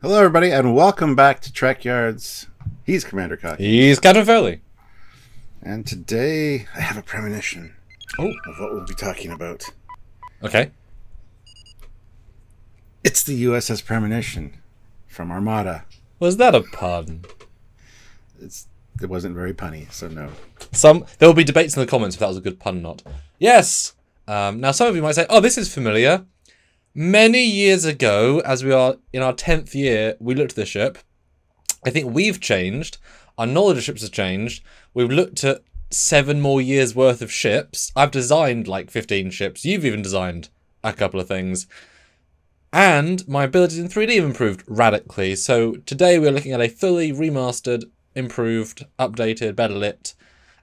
Hello, everybody, and welcome back to Trekyards. He's Commander Cocky. He's Captain Foley. And today, I have a premonition of what we'll be talking about. Okay. It's the USS Premonition from Armada. Was that a pun? It wasn't very punny, so no. There will be debates in the comments if that was a good pun or not. Yes! Now, some of you might say, oh, this is familiar. Many years ago, as we are in our 10th year, we looked at the ship. I think we've changed. Our knowledge of ships has changed. We've looked at 7 more years worth of ships. I've designed like 15 ships. You've even designed a couple of things. And my abilities in 3D have improved radically. So today we're looking at a fully remastered, improved, updated, better lit,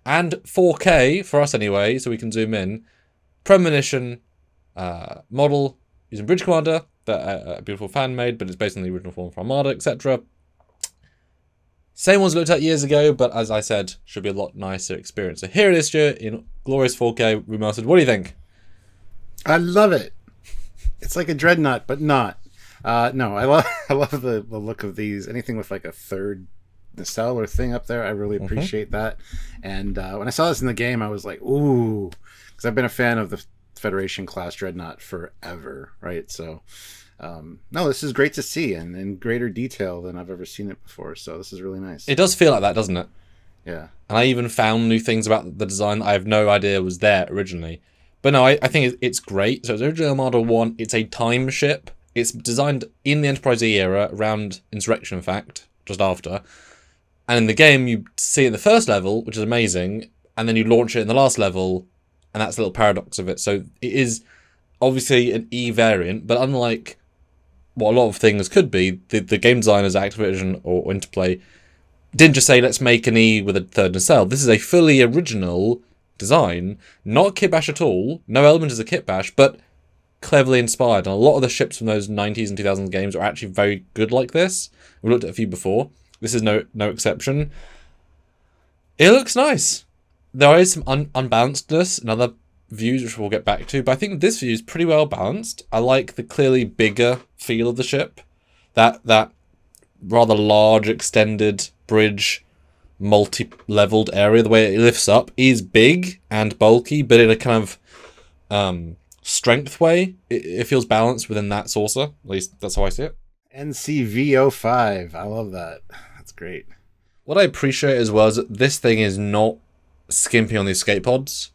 and 4K, for us anyway, so we can zoom in, Premonition model using Bridge Commander that a beautiful fan made, but it's based on the original form from Armada, etc. Same ones looked at years ago, but as I said, should be a lot nicer experience. So here it is here in glorious 4K remastered. What do you think? I love it. It's like a dreadnought, but not. No, I love the look of these. Anything with like a third nacelle or thing up there, I really appreciate that. And when I saw this in the game, I was like, ooh, because I've been a fan of the Federation class dreadnought forever, right? So no, this is great to see, and in greater detail than I've ever seen it before, so this is really nice. It does feel like that, doesn't it? Yeah. And I even found new things about the design that I have no idea was there originally. But no, I think it's great. So it's originally Armada 1, it's a time ship. It's designed in the Enterprise E era, around Insurrection, in fact, just after. And in the game, you see it in the first level, which is amazing, and then you launch it in the last level, and that's a little paradox of it. So it is obviously an E variant, but unlike what a lot of things could be, the game designers at Activision or Interplay didn't just say, let's make an E with a third nacelle. This is a fully original design, not kitbash at all, no element is a kitbash, but cleverly inspired. And a lot of the ships from those 90s and 2000s games are actually very good like this. We looked at a few before. This is no exception. It looks nice. There is some unbalancedness in other views, which we'll get back to, but I think this view is pretty well balanced. I like the clearly bigger feel of the ship. That rather large, extended bridge, multi-leveled area, the way it lifts up is big and bulky, but in a kind of strength way. It feels balanced within that saucer. At least that's how I see it. NCV05. I love that. That's great. What I appreciate as well is that this thing is not skimpy on the escape pods.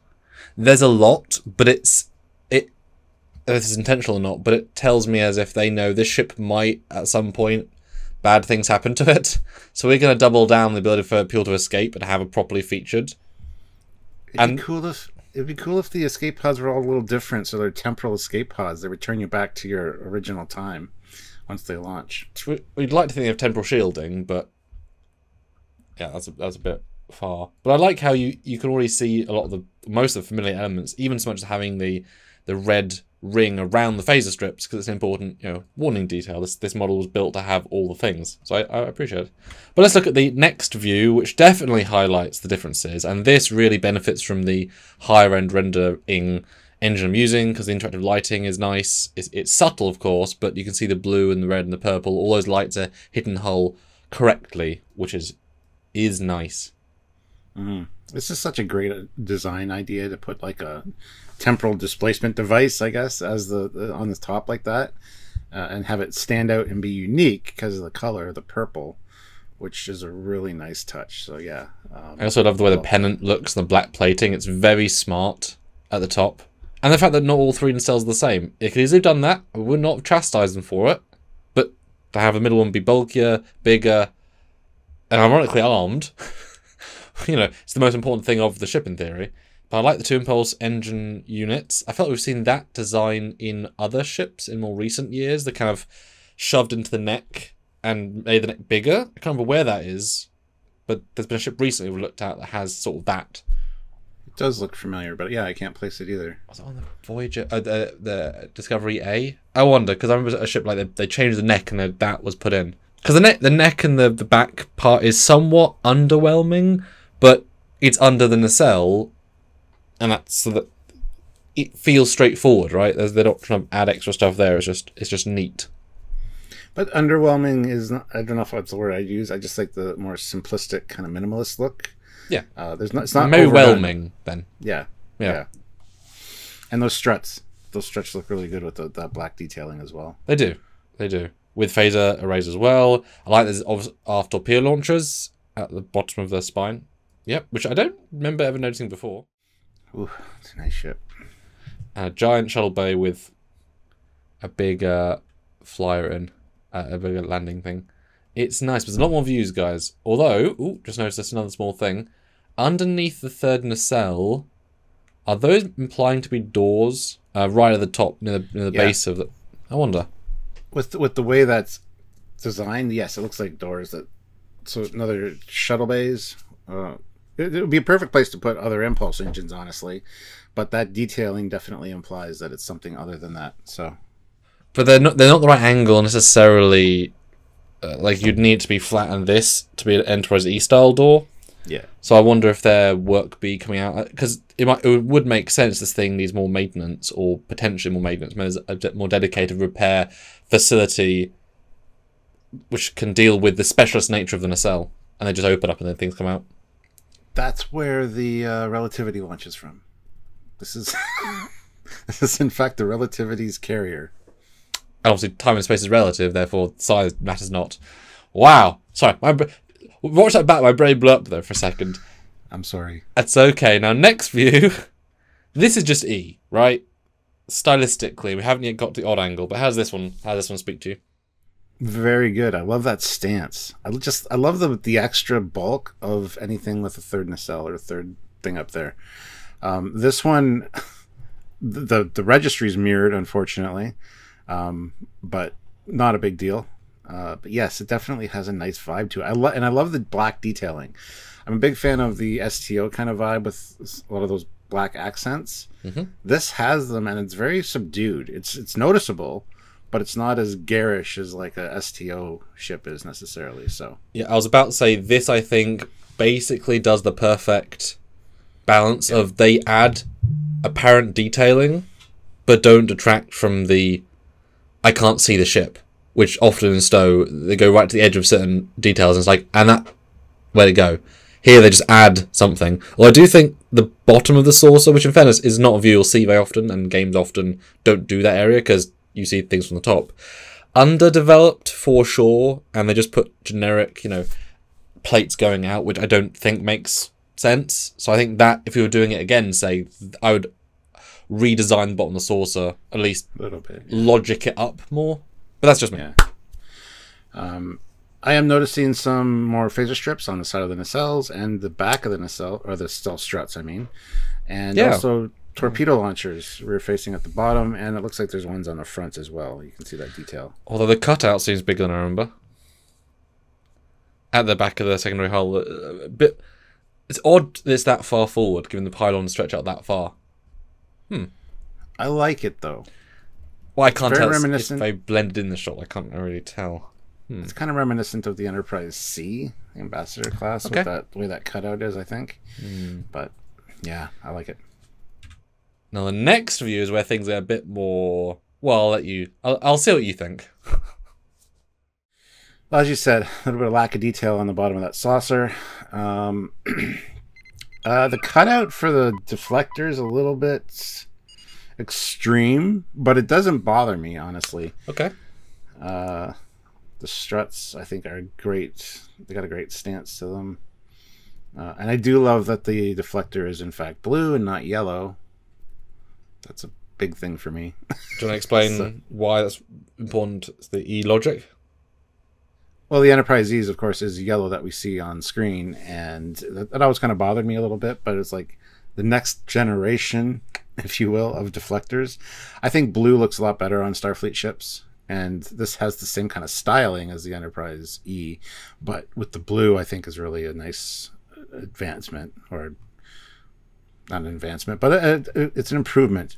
There's a lot, but if it's intentional or not, but it tells me as if they know this ship might, at some point, bad things happen to it. So we're going to double down on the ability for people to escape and have it properly featured. It'd be cool if the escape pods were all a little different, so they're temporal escape pods. They return you back to your original time once they launch. We'd like to think of temporal shielding, but yeah, that's a bit far. But I like how you can already see a lot of most of the familiar elements, even so much as having the red ring around the phaser strips, because it's an important, warning detail. This model was built to have all the things, so I appreciate it. But let's look at the next view, which definitely highlights the differences, and this really benefits from the higher end rendering engine I'm using, because the interactive lighting is nice. It's subtle, of course, but you can see the blue and the red and the purple. All those lights are hidden hull correctly, which is nice. This is such a great design idea to put like a temporal displacement device, I guess, as the on the top like that, and have it stand out and be unique because of the color, the purple, which is a really nice touch. So yeah. I also love the way the pennant looks and the black plating. It's very smart at the top. And the fact that not all 3 nacelles are the same. It could easily have done that. I would not have chastised them for it. But to have the middle one be bulkier, bigger, and ironically armed, it's the most important thing of the ship in theory. But I like the 2-impulse engine units. I felt we've seen that design in other ships in more recent years. They're kind of shoved into the neck and made the neck bigger. I can't remember where that is, but there's been a ship recently we looked at that has sort of that. It does look familiar, but yeah, I can't place it either. Was it on the Voyager, the Discovery A? I wonder, because I remember a ship like they changed the neck and that was put in. Because the neck and the back part is somewhat underwhelming, but it's under the nacelle, and that's so that it feels straightforward, right? They're not trying to add extra stuff there. It's just neat. But underwhelming is not, I don't know if that's the word I'd use. I just like the more simplistic kind of minimalist look. Yeah. It's not overwhelming then. Yeah. And those struts look really good with that black detailing as well. They do. With phaser arrays as well. I like there's aft torpedo launchers at the bottom of the spine. Yep, which I don't remember ever noticing before. Ooh, it's a nice ship. And a giant shuttle bay with a big flyer in, a big landing thing. It's nice, but there's a lot more views, guys. Although, just noticed this another small thing. Underneath the third nacelle, are those implying to be doors? Right at the top, near the base of the... I wonder. With the way that's designed, yes, it looks like doors. So another shuttle bays. It would be a perfect place to put other impulse engines, honestly. But that detailing definitely implies that it's something other than that. So, but they're not the right angle necessarily. Like you'd need to be flat on this to be an Enterprise E style door. Yeah. So I wonder if their work be coming out because it would make sense. This thing needs more maintenance or potentially more maintenance. There's a more dedicated repair facility which can deal with the specialist nature of the nacelle, and they just open up and then things come out. That's where the relativity launches from. This is in fact the relativity's carrier. And obviously, time and space is relative, therefore size matters not. Wow. Sorry, watch that back. My brain blew up there for a second. I'm sorry. That's okay. Now, next view. This is just E, right? Stylistically, we haven't yet got the odd angle, but how does this one speak to you? Very good. I love that stance. I love the extra bulk of anything with a third nacelle or a third thing up there. This one, the registry's mirrored, unfortunately, but not a big deal. But yes, it definitely has a nice vibe to it. And I love the black detailing. I'm a big fan of the STO kind of vibe with a lot of those black accents. Mm-hmm. This has them, and it's very subdued. It's noticeable, but it's not as garish as like a STO ship is necessarily. So yeah, I was about to say this. I think basically does the perfect balance of they add apparent detailing, but don't detract from the I can't see the ship, which often in STO they go right to the edge of certain details, and it's like, and that where to go. Here they just add something. Well, I do think the bottom of the saucer, which in fairness is not a view you'll see very often, and games often don't do that area because you see things from the top. Underdeveloped for sure, and they just put generic, plates going out, which I don't think makes sense. So I think that if you were doing it again, say, I would redesign the bottom of the saucer, at least a little bit, logic it up more. But that's just me. Yeah. I am noticing some more phaser strips on the side of the nacelles and the back of the nacelle, or the stealth struts, I mean. And also torpedo launchers rear facing at the bottom, and it looks like there's ones on the front as well. You can see that detail. Although the cutout seems bigger than I remember. At the back of the secondary hull, a bit. It's odd that it's that far forward, given the pylons stretch out that far. I like it though. Well, I can't tell. It's very blended in the shot. I can't really tell. It's kind of reminiscent of the Enterprise C, the Ambassador class, with that the way that cutout is, I think. But yeah, I like it. Now the next view is where things are a bit more. Well, I'll see what you think. Well, as you said, a little bit of lack of detail on the bottom of that saucer. The cutout for the deflector is a little bit extreme, but it doesn't bother me, honestly. Okay. The struts, I think, are great. They got a great stance to them. And I do love that the deflector is, in fact, blue and not yellow. That's a big thing for me. Do you want to explain why that's important? It's the E logic? Well, the Enterprise E's, of course, is yellow that we see on screen. And that always kind of bothered me a little bit. But it's like the next generation, if you will, of deflectors. I think blue looks a lot better on Starfleet ships. And this has the same kind of styling as the Enterprise E, but with the blue, I think is really a nice advancement, or not an advancement, but it's an improvement,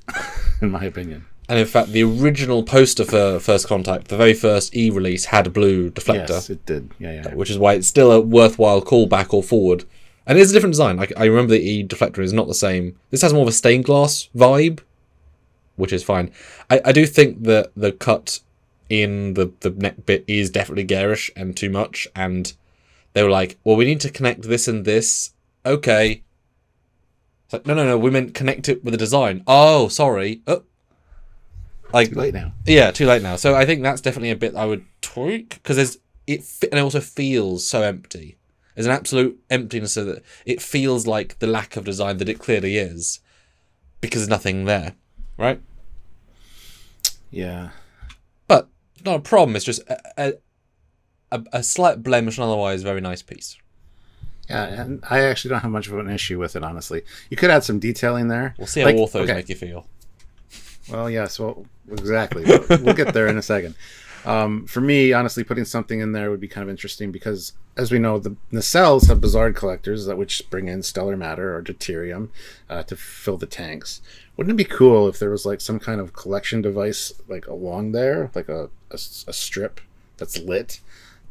in my opinion. And in fact, the original poster for First Contact, the very first E release, had a blue deflector. Yes, it did. Yeah. Which is why it's still a worthwhile call back or forward. And it is a different design. I remember the E deflector is not the same. This has more of a stained glass vibe, which is fine. I do think that the cut in the neck bit is definitely garish and too much, and they were like, well, we need to connect this and this. Okay. It's like, no, we meant connect it with the design. Oh, sorry. Oh. Like, too late now. Yeah, too late now. So I think that's definitely a bit I would tweak, because and it also feels so empty. There's an absolute emptiness so that it feels like the lack of design that it clearly is, because there's nothing there, right? Yeah. But it's not a problem. It's just a slight blemish, and otherwise very nice piece. Yeah, and I actually don't have much of an issue with it, honestly. You could add some detailing there. We'll see how orthos make you feel. Well, yes, well, exactly. We'll get there in a second. For me, honestly, putting something in there would be kind of interesting because, as we know, the nacelles have bizarre collectors which bring in stellar matter or deuterium to fill the tanks. Wouldn't it be cool if there was like some kind of collection device like along there, like a strip that's lit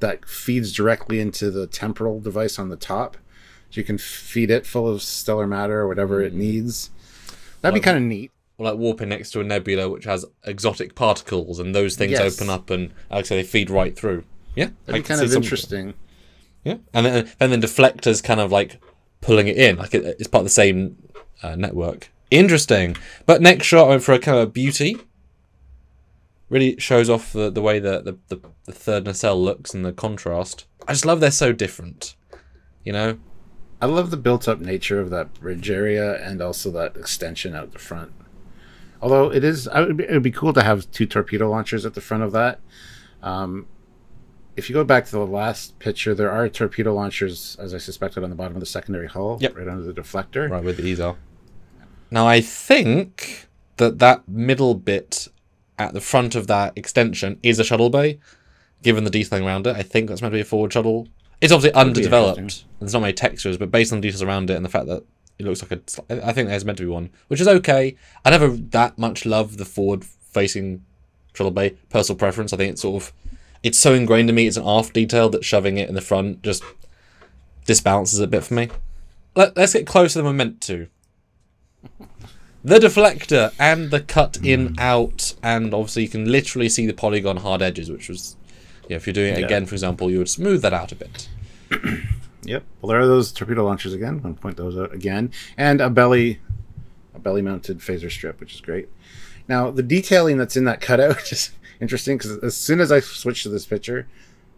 that feeds directly into the temporal device on the top, so you can feed it full of stellar matter or whatever it needs? That'd be kind of neat. Or like warping next to a nebula which has exotic particles, and those things open up and, like I say, they feed right through. Yeah, that'd be kind of interesting. Yeah, and then deflectors kind of like pulling it in, like it's part of the same network. Interesting. But next shot, I went for a kind of beauty. Really shows off the way the third nacelle looks and the contrast. I just love they're so different. You know? I love the built-up nature of that bridge area and also that extension out the front. Although it would be cool to have 2 torpedo launchers at the front of that. If you go back to the last picture, there are torpedo launchers, as I suspected, on the bottom of the secondary hull, right under the deflector. Right, with the easel. Now, I think that middle bit at the front of that extension is a shuttle bay, given the detailing around it. I think that's meant to be a forward shuttle. It's obviously underdeveloped. There's not many textures, but based on the details around it and the fact that it looks like I think there's meant to be one, which is okay. I never that much love the forward-facing shuttle bay. Personal preference. I think it's so ingrained in me. It's an aft detail that shoving it in the front just disbalances a bit for me. Let's get closer than we're meant to. The deflector and the cut in out, and obviously you can literally see the polygon hard edges, which was, if you're doing it again, for example, you would smooth that out a bit. Yep. Well, there are those torpedo launchers again. I'm going to point those out again, and a belly-mounted phaser strip, which is great. Now, the detailing that's in that cutout is interesting because as soon as I switched to this picture,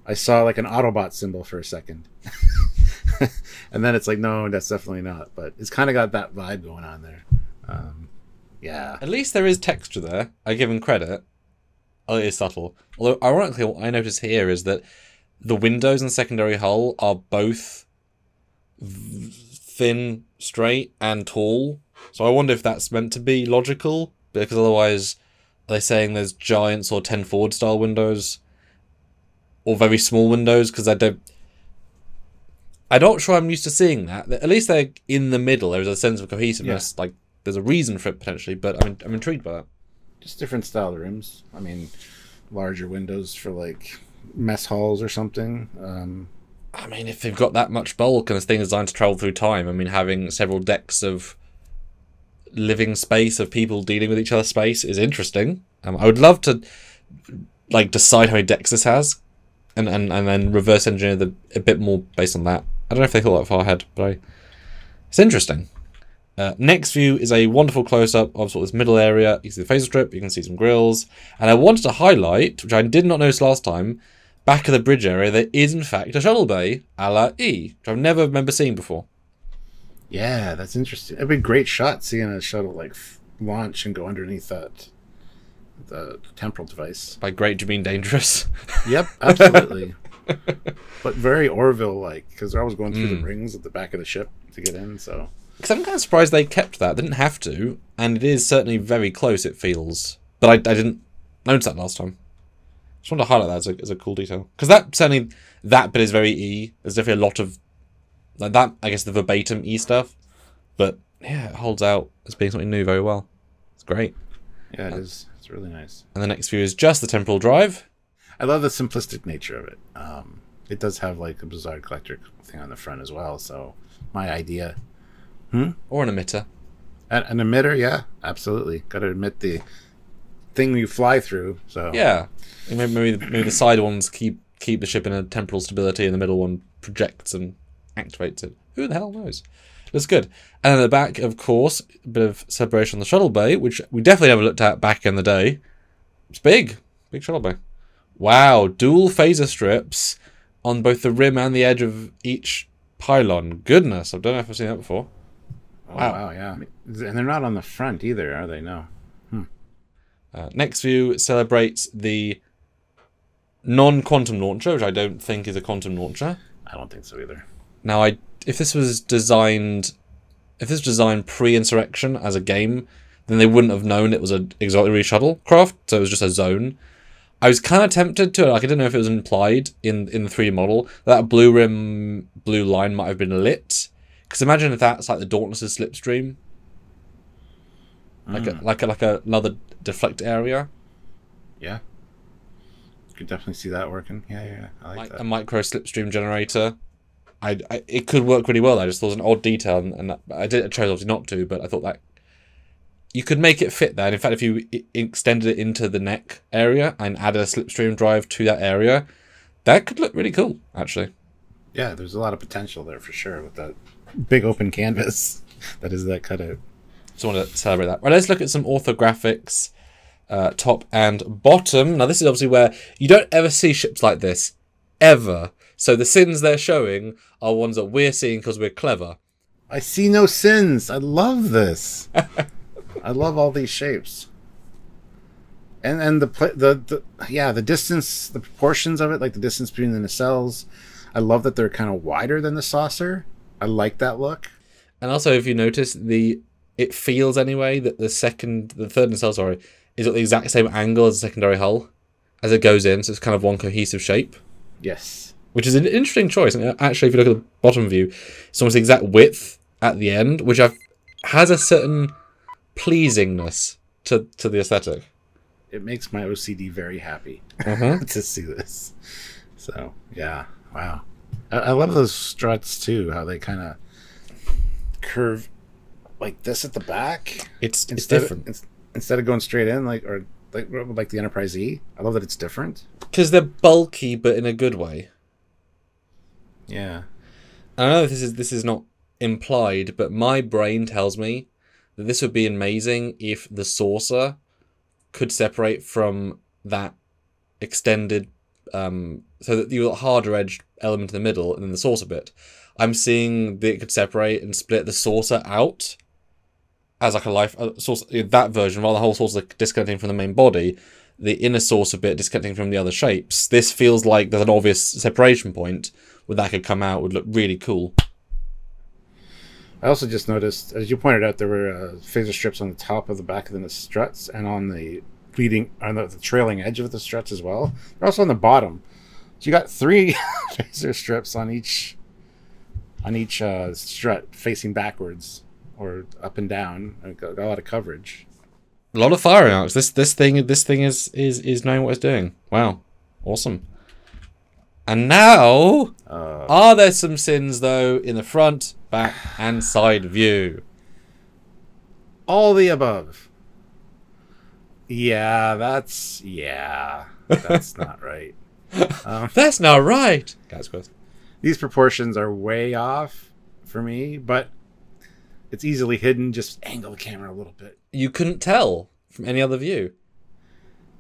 I saw like an Autobot symbol for a second, and then it's like, no, that's definitely not. But it's kind of got that vibe going on there. Yeah. At least there is texture there. I give him credit. Oh, it is subtle. Although, ironically, what I notice here is that the windows and secondary hull are both thin, straight, and tall. So I wonder if that's meant to be logical, because otherwise, are they saying there's giants or 10 forward style windows, or very small windows? Because I'm not sure I'm used to seeing that. At least they're in the middle. There's a sense of cohesiveness. Yeah. Like there's a reason for it potentially, but I'm intrigued by that. Just different style rooms. I mean, larger windows for like mess halls or something. I mean, if they've got that much bulk and this thing is designed to travel through time, I mean, having several decks of living space of people dealing with each other's space is interesting. I would love to like decide how many decks this has, and then reverse engineer a bit more based on that. I don't know if they thought that far ahead, but it's interesting. Next view is a wonderful close-up of sort of this middle area. You can see the phaser strip, you can see some grills, and I wanted to highlight, which I did not notice last time, back of the bridge area, there is in fact a shuttle bay a la E, which I've never remember seeing before. Yeah, that's interesting. It'd be a great shot seeing a shuttle like launch and go underneath the temporal device. By great, do you mean dangerous? Yep, absolutely. But very Orville-like, because they're always going through the rings at the back of the ship to get in, so... Because I'm kind of surprised they kept that. They didn't have to, and it is certainly very close, it feels. But I didn't notice that last time. Just wanted to highlight that as a cool detail. Because that bit is very E. There's definitely a lot of... like that, I guess, the verbatim E stuff. But, yeah, it holds out as being something new very well. It's great. Yeah, it is. It's really nice. And the next view is just the temporal drive. I love the simplistic nature of it. It does have, like, a bizarre collector thing on the front as well, so my idea... Or an emitter. An emitter, yeah, absolutely. Got to admit the thing you fly through. So yeah, maybe the side ones keep the ship in a temporal stability, and the middle one projects and activates it. Who the hell knows? That's good. And at the back, of course, a bit of separation on the shuttle bay, which we definitely never looked at back in the day. It's big shuttle bay. Wow, dual phaser strips on both the rim and the edge of each pylon. Goodness, I don't know if I've seen that before. Wow, yeah. And they're not on the front either, are they? No. Next view celebrates the non-quantum launcher, which I don't think is a quantum launcher. I don't think so either. Now, if this was designed pre-insurrection as a game, then they wouldn't have known it was an auxiliary shuttlecraft, so it was just a zone. I was kind of tempted to, like, I didn't know if it was implied in the 3D model that blue rim, blue line might have been lit. Because imagine if that's like the Dauntless's slipstream, like another deflect area. Yeah, you could definitely see that working. Yeah, I like that. A micro slipstream generator. It could work really well. I just thought it was an odd detail, and I chose obviously not to, but I thought that you could make it fit there. And in fact, if you extended it into the neck area and added a slipstream drive to that area, that could look really cool, actually. Yeah, there's a lot of potential there for sure with that big open canvas that is that cutout. Just want to celebrate that. Right, let's look at some orthographics, top and bottom. Now, this is obviously where you don't ever see ships like this, ever. So the sins they're showing are ones that we're seeing because we're clever. I see no sins. I love this. I love all these shapes. And the distance, the proportions of it, like the distance between the nacelles. I love that they're kind of wider than the saucer. I like that look. And also, if you notice, it feels anyway that the third nacelle, is at the exact same angle as the secondary hull as it goes in, so it's kind of one cohesive shape. Yes. Which is an interesting choice. And actually, if you look at the bottom view, it's almost the exact width at the end, which has a certain pleasingness to the aesthetic. It makes my OCD very happy to see this. So, yeah. Wow. I love those struts, too, how they kind of curve like this at the back. It's different. Instead of going straight in, like the Enterprise E. I love that it's different. Because they're bulky, but in a good way. Yeah. I know this is not implied, but my brain tells me that this would be amazing if the saucer could separate from that extended, so that you got a harder edged element in the middle and then the saucer bit. I'm seeing that it could separate and split the saucer out as like a saucer, that version, while the whole saucer disconnecting from the main body, the inner saucer bit disconnecting from the other shapes. This feels like there's an obvious separation point where that could come out, would look really cool. I also just noticed, as you pointed out, there were phaser strips on the top of the back of the struts and on the the trailing edge of the struts as well. They're also on the bottom. So you got 3 phaser strips on each strut facing backwards or up and down. Got a lot of coverage. A lot of firing arcs. This thing is knowing what it's doing. Wow, awesome. And now, are there some sins though in the front, back, and side view? All the above. Yeah, that's not right. That's not right. Guys, these proportions are way off for me, but it's easily hidden. Just angle the camera a little bit. You couldn't tell from any other view.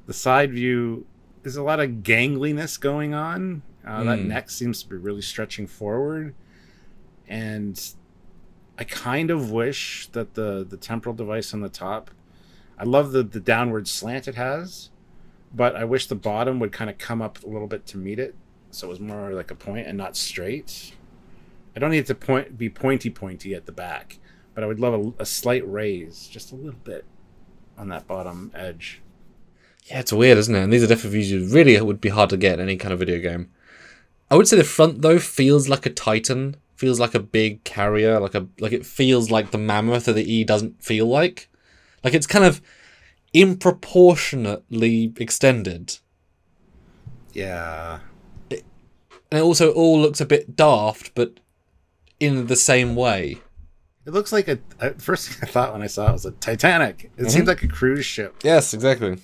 The side view, there's a lot of gangliness going on. That neck seems to be really stretching forward. And I kind of wish that the temporal device on the top, I love the downward slant it has, but I wish the bottom would kind of come up a little bit to meet it, so it was more like a point and not straight. I don't need it to be pointy at the back, but I would love a slight raise, just a little bit, on that bottom edge. Yeah, it's weird, isn't it? And these are definitely views you really would be hard to get in any kind of video game. I would say the front, though, feels like a Titan. Feels like a big carrier. Like it feels like the mammoth that the E doesn't feel like. Like it's kind of improportionately extended. Yeah. And it also all looks a bit daft, but in the same way. It looks like first thing I thought when I saw it was a Titanic. It seems like a cruise ship. Yes, exactly.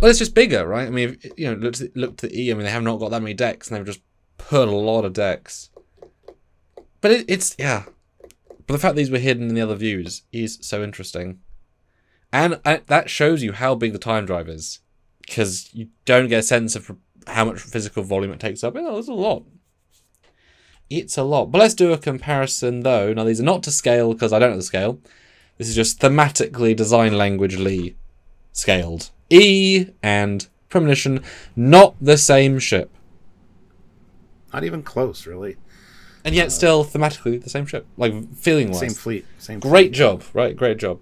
Well, it's just bigger, right? I mean, if, you know, look to the E. I mean, they have not got that many decks, and they've just put a lot of decks. But it's yeah. But the fact these were hidden in the other views is so interesting, and that shows you how big the time drive is, because you don't get a sense of how much physical volume it takes up. Oh, it's a lot. It's a lot. But let's do a comparison, though. Now, these are not to scale, because I don't know the scale. This is just thematically, design languagely scaled. E and Premonition, not the same ship. Not even close, really. And yet still thematically the same ship. Like, feeling-wise. Same fleet. Great job, right? Great job.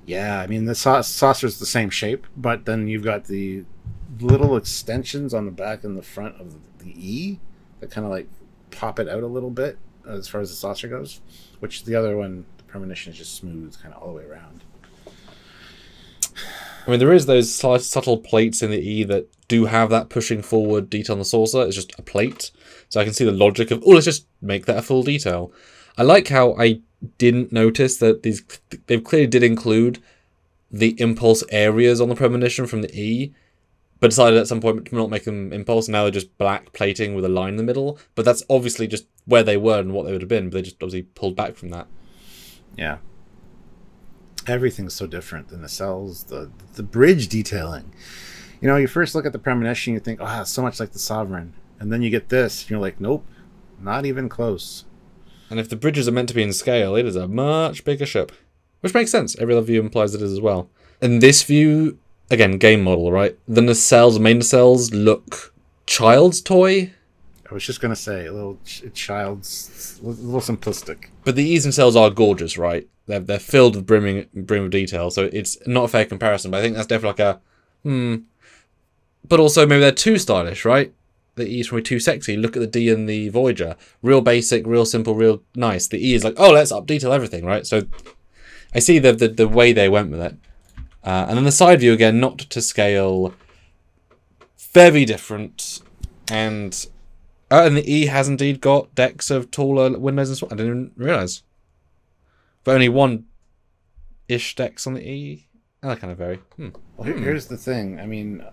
Yeah, I mean, the saucer's the same shape, but then you've got the little extensions on the back and the front of the E that kind of like pop it out a little bit as far as the saucer goes, which the other one, the Premonition, is just smooth kind of all the way around. I mean, there is those subtle plates in the E that do have that pushing forward detail on the saucer. It's just a plate. So I can see the logic of, oh, let's just make that a full detail. I like how I didn't notice that they clearly did include the impulse areas on the Premonition from the E, but decided at some point to not make them impulse. Now they're just black plating with a line in the middle. But that's obviously just where they were and what they would have been. But they just obviously pulled back from that. Yeah. Everything's so different than the cells, the bridge detailing. You know, you first look at the Premonition, you think, oh, it's so much like the Sovereign. And then you get this, and you're like, nope, not even close. And if the bridges are meant to be in scale, it is a much bigger ship. Which makes sense. Every other view implies it is as well. In this view, again, game model, right? The nacelles, main nacelles, look child's toy. I was just going to say, a little a little simplistic. But the E's themselves are gorgeous, right? They're filled with brim of detail, so it's not a fair comparison. But I think that's definitely like a, But also, maybe they're too stylish, right? The E's probably too sexy. Look at the D and the Voyager. Real basic, real simple, real nice. The E is like, oh, let's up detail everything, right? So I see the way they went with it. And then the side view, again, not to scale. Very different. And the E has indeed got decks of taller windows and so on. I didn't even realise. But only one-ish decks on the E. Oh, that kind of vary. Well, here's the thing. I mean,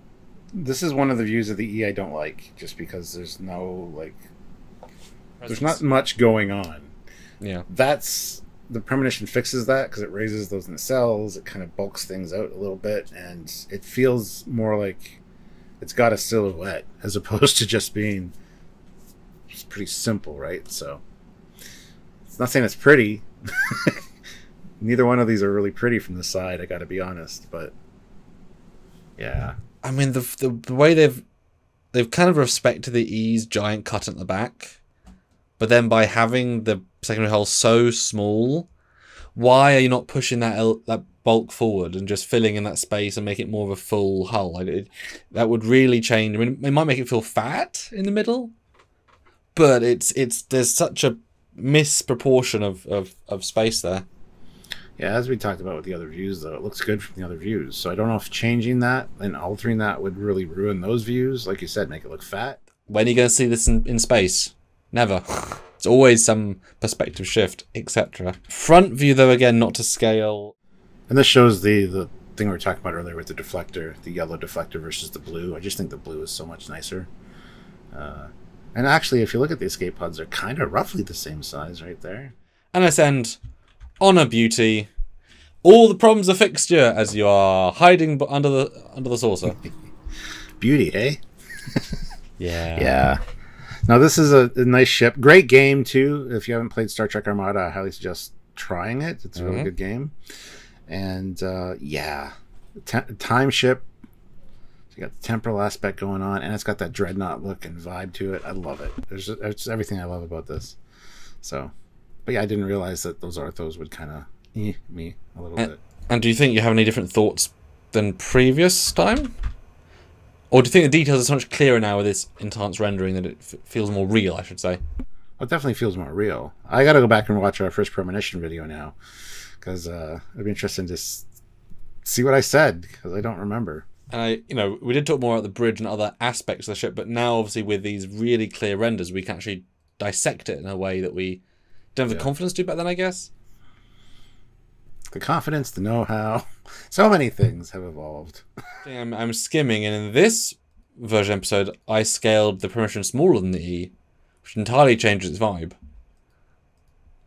this is one of the views of the E I don't like, just because there's no, like... There's not much going on. Yeah. The Premonition fixes that, because it raises those nacelles, it kind of bulks things out a little bit, and it feels more like it's got a silhouette, as opposed to just being... It's pretty simple, right? So... It's not saying it's pretty. Neither one of these are really pretty from the side, I gotta be honest, but... Yeah. I mean, the way they've kind of respected the E's giant cut at the back, but then by having the secondary hull so small, why are you not pushing that bulk forward and just filling in that space and make it more of a full hull? That would really change. I mean, it might make it feel fat in the middle, but there's such a misproportion of space there. Yeah, as we talked about with the other views, though, it looks good from the other views. So I don't know if changing that and altering that would really ruin those views. Like you said, make it look fat. When are you going to see this in space? Never. It's always some perspective shift, etc. Front view, though, again, not to scale. And this shows the thing we were talking about earlier with the deflector, the yellow deflector versus the blue. I just think the blue is so much nicer. And actually, if you look at the escape pods, they're kind of roughly the same size right there. And let's end on a beauty. All the problems are fixed here as you are hiding under the saucer. Beauty, eh? Yeah. Yeah. Now, this is a nice ship. Great game, too. If you haven't played Star Trek Armada, I highly suggest trying it. It's a really good game. And, yeah. Time ship. You got the temporal aspect going on, and it's got that dreadnought look and vibe to it. I love it. It's everything I love about this. So, but yeah, I didn't realize that those orthos would kind of me a little bit. And do you think you have any different thoughts than previous time? Or do you think the details are so much clearer now with this enhanced rendering that it feels more real, I should say? Well, it definitely feels more real. I got to go back and watch our first Premonition video now, because it'd be interesting to see what I said, because I don't remember. And we did talk more about the bridge and other aspects of the ship, but now obviously with these really clear renders, we can actually dissect it in a way that we don't have the confidence to do better then, I guess. The confidence, the know-how. So many things have evolved. I'm skimming, and in this version episode, I scaled the Premonition smaller than the E, which entirely changes its vibe.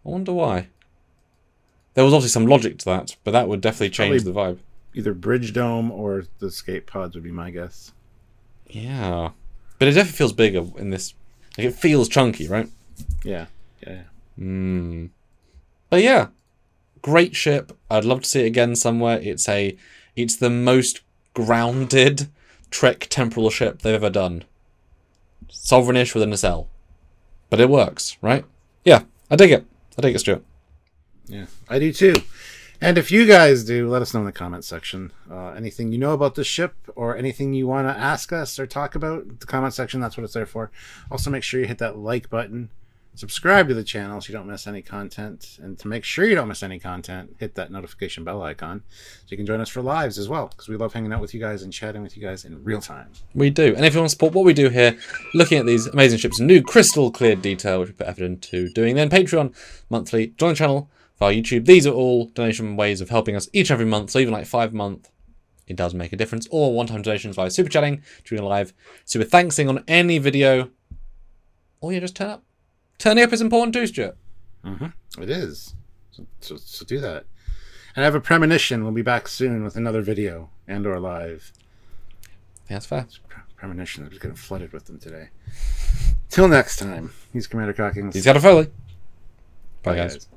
I wonder why. There was obviously some logic to that, but that would definitely change the vibe. Either bridge dome or the escape pods would be my guess. Yeah. But it definitely feels bigger in this. Like, it feels chunky, right? Yeah. But yeah, great ship. I'd love to see it again somewhere. It's the most grounded Trek temporal ship they've ever done. Sovereignish with a nacelle. But it works, right? Yeah, I dig it. Stuart. Yeah, I do too. And if you guys do, let us know in the comments section. Anything you know about this ship or anything you want to ask us or talk about, the comment section, that's what it's there for. Also, make sure you hit that like button. Subscribe to the channel so you don't miss any content. And to make sure you don't miss any content, hit that notification bell icon so you can join us for lives as well, because we love hanging out with you guys and chatting with you guys in real time. We do. And if you want to support what we do here, looking at these amazing ships in new crystal clear detail, which we put effort into doing, then Patreon monthly, join the channel via YouTube. These are all donation ways of helping us each and every month. So even like 5 month, it does make a difference. Or one-time donations via super chatting during a live super thanksing on any video. Or you just turn up. Turning up is important too, Stuart. It is. So do that. And I have a premonition. We'll be back soon with another video and or live. Yeah, that's fair. Premonition. I'm just getting flooded with them today. Till next time. He's Commander Cockings. He's got a Foley. Bye, guys.